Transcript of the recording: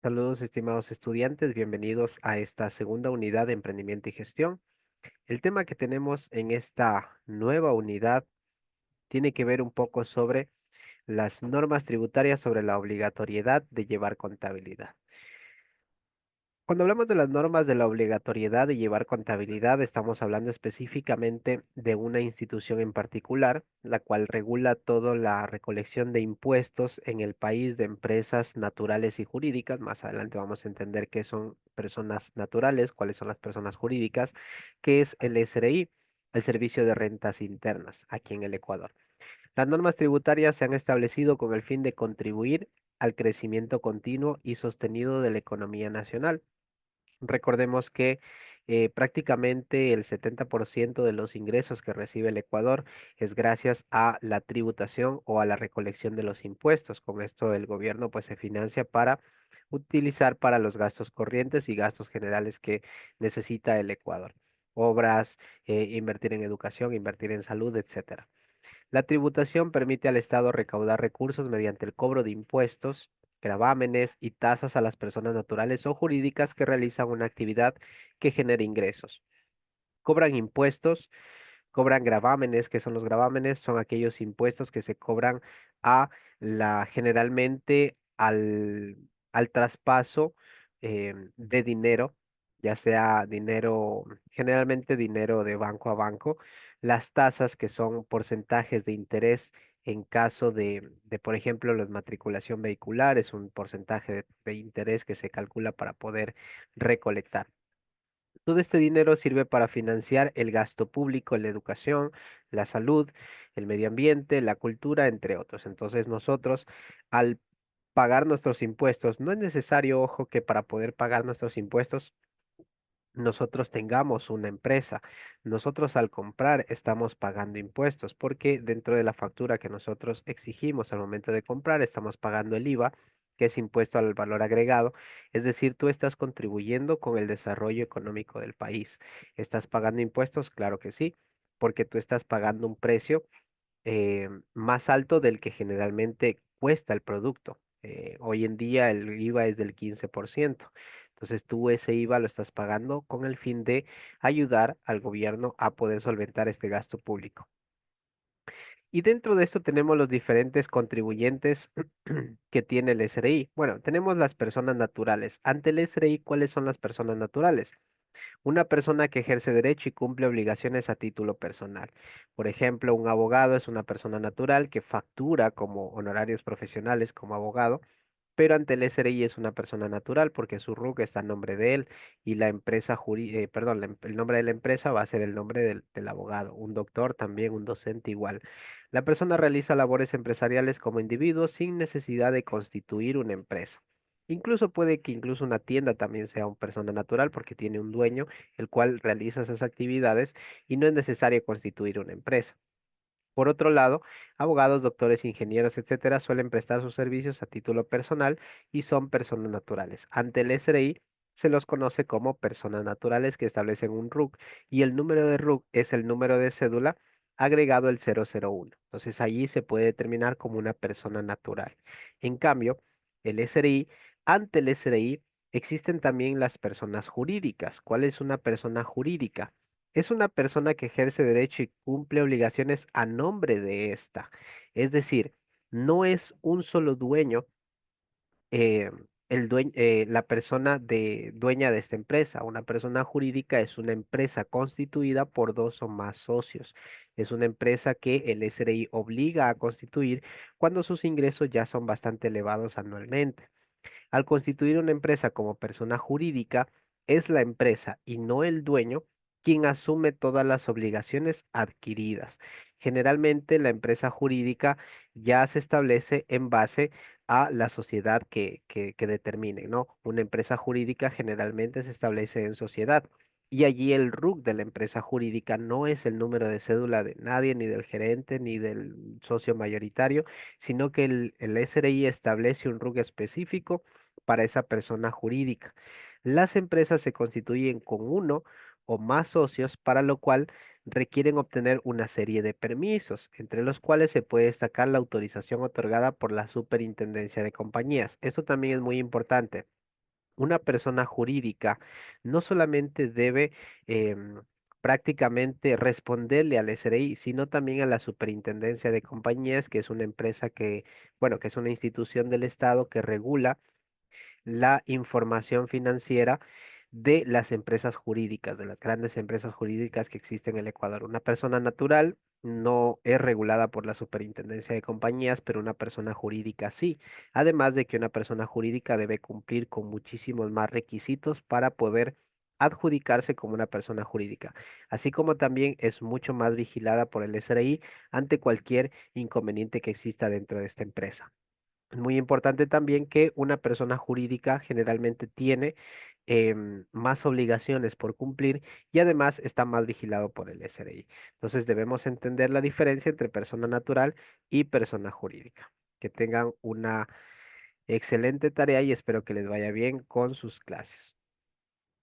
Saludos, estimados estudiantes, bienvenidos a esta segunda unidad de emprendimiento y gestión. El tema que tenemos en esta nueva unidad tiene que ver un poco sobre las normas tributarias sobre la obligatoriedad de llevar contabilidad. Cuando hablamos de las normas de la obligatoriedad de llevar contabilidad, estamos hablando específicamente de una institución en particular, la cual regula toda la recolección de impuestos en el país de empresas naturales y jurídicas. Más adelante vamos a entender qué son personas naturales, cuáles son las personas jurídicas, que es el SRI, el Servicio de Rentas Internas, aquí en el Ecuador. Las normas tributarias se han establecido con el fin de contribuir al crecimiento continuo y sostenido de la economía nacional. Recordemos que prácticamente el 70% de los ingresos que recibe el Ecuador es gracias a la tributación o a la recolección de los impuestos. Con esto el gobierno pues se financia para utilizar para los gastos corrientes y gastos generales que necesita el Ecuador. Obras, invertir en educación, invertir en salud, etcétera. La tributación permite al Estado recaudar recursos mediante el cobro de impuestos, gravámenes y tasas a las personas naturales o jurídicas que realizan una actividad que genere ingresos. Cobran impuestos, cobran gravámenes. ¿Qué son los gravámenes? Son aquellos impuestos que se cobran a generalmente al traspaso de dinero, ya sea dinero, generalmente dinero de banco a banco. Las tasas, que son porcentajes de interés en caso por ejemplo, la matriculación vehicular, es un porcentaje de interés que se calcula para poder recolectar. Todo este dinero sirve para financiar el gasto público en la educación, la salud, el medio ambiente, la cultura, entre otros. Entonces nosotros, al pagar nuestros impuestos, no es necesario, ojo, que para poder pagar nuestros impuestos nosotros tengamos una empresa. Nosotros al comprar estamos pagando impuestos porque dentro de la factura que nosotros exigimos al momento de comprar estamos pagando el IVA, que es impuesto al valor agregado. Es decir, tú estás contribuyendo con el desarrollo económico del país. ¿Estás pagando impuestos? Claro que sí, porque tú estás pagando un precio más alto del que generalmente cuesta el producto. Hoy en día el IVA es del 15%. Entonces tú ese IVA lo estás pagando con el fin de ayudar al gobierno a poder solventar este gasto público. Y dentro de esto tenemos los diferentes contribuyentes que tiene el SRI. Bueno, tenemos las personas naturales. Ante el SRI, ¿cuáles son las personas naturales? Una persona que ejerce derecho y cumple obligaciones a título personal. Por ejemplo, un abogado es una persona natural que factura como honorarios profesionales como abogado, pero ante el SRI es una persona natural porque su RUC está a nombre de él y la empresa perdón, el nombre de la empresa va a ser el nombre del abogado. Un doctor también, un docente igual. La persona realiza labores empresariales como individuo sin necesidad de constituir una empresa. Incluso puede que incluso una tienda también sea una persona natural porque tiene un dueño el cual realiza esas actividades y no es necesario constituir una empresa. Por otro lado, abogados, doctores, ingenieros, etcétera, suelen prestar sus servicios a título personal y son personas naturales. Ante el SRI se los conoce como personas naturales que establecen un RUC y el número de RUC es el número de cédula agregado el 001. Entonces allí se puede determinar como una persona natural. En cambio, el SRI, ante el SRI existen también las personas jurídicas. ¿Cuál es una persona jurídica? Es una persona que ejerce derecho y cumple obligaciones a nombre de esta. Es decir, no es un solo dueño, eh, la persona dueña de esta empresa. Una persona jurídica es una empresa constituida por dos o más socios. Es una empresa que el SRI obliga a constituir cuando sus ingresos ya son bastante elevados anualmente. Al constituir una empresa como persona jurídica, es la empresa y no el dueño quien asume todas las obligaciones adquiridas. Generalmente la empresa jurídica ya se establece en base a la sociedad que determine, ¿no? Una empresa jurídica generalmente se establece en sociedad. Y allí el RUC de la empresa jurídica no es el número de cédula de nadie, ni del gerente, ni del socio mayoritario, sino que el SRI establece un RUC específico para esa persona jurídica. Las empresas se constituyen con uno o más socios, para lo cual requieren obtener una serie de permisos, entre los cuales se puede destacar la autorización otorgada por la Superintendencia de Compañías. Eso también es muy importante. una persona jurídica no solamente debe em, prácticamente responderle al SRI, sino también a la Superintendencia de Compañías, que es una empresa que, bueno, que es una institución del Estado que regula la información financiera de las empresas jurídicas, de las grandes empresas jurídicas que existen en el Ecuador. Una persona natural no es regulada por la Superintendencia de Compañías, pero una persona jurídica sí. Además de que una persona jurídica debe cumplir con muchísimos más requisitos para poder adjudicarse como una persona jurídica, así como también es mucho más vigilada por el SRI ante cualquier inconveniente que exista dentro de esta empresa. Es muy importante también que una persona jurídica generalmente tiene más obligaciones por cumplir y además está más vigilado por el SRI. Entonces debemos entender la diferencia entre persona natural y persona jurídica. Que tengan una excelente tarea y espero que les vaya bien con sus clases.